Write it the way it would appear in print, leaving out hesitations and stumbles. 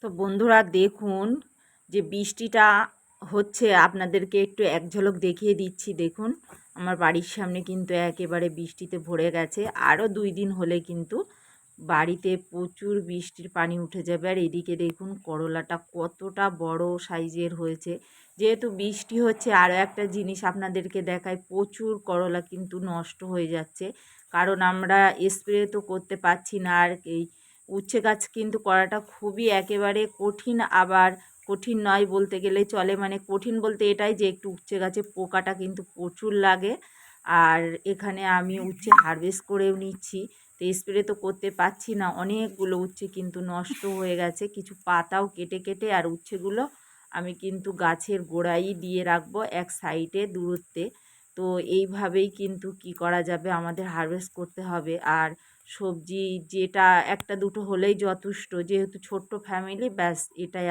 তো বন্ধুরা দেখুন যে বৃষ্টিটা হচ্ছে, আপনাদেরকে একটু এক ঝলক দেখিয়ে দিচ্ছি। দেখুন আমার বাড়ির সামনে কিন্তু একেবারে বৃষ্টিতে ভরে গেছে। আরও 2 দিন হলে কিন্তু বাড়িতে প্রচুর বৃষ্টির পানি উঠে যাবে। আর এদিকে দেখুন করলাটা কতটা বড় সাইজের হয়েছে। যেহেতু বৃষ্টি হচ্ছে, আরও একটা জিনিস আপনাদেরকে দেখায়, প্রচুর করলা কিন্তু নষ্ট হয়ে যাচ্ছে, কারণ আমরা স্প্রে তো করতে পারছি না। আর এই উচ্ছে গাছ কিন্তু করাটা খুবই একেবারে কঠিন, আবার কঠিন নয় বলতে গেলে চলে। মানে কঠিন বলতে এটাই যে একটু উচ্ছে গাছে পোকাটা কিন্তু প্রচুর লাগে। আর এখানে আমি উচ্ছে হারভেস্ট করেও নিচ্ছি, তো স্প্রে তো করতে পারছি না। অনেকগুলো উচ্ছে কিন্তু নষ্ট হয়ে গেছে, কিছু পাতাও কেটে কেটে। আর উচ্ছেগুলো আমি কিন্তু গাছের গোড়ায় দিয়ে রাখবো এক সাইডে দূরত্বে। তো এইভাবেই কিন্তু কি করা যাবে, আমাদের হারভেস্ট করতে হবে। আর সবজি যেটা একটা দুটো হলেই যথেষ্ট, যেহেতু ছোট্ট ফ্যামিলি, ব্যাস এটাই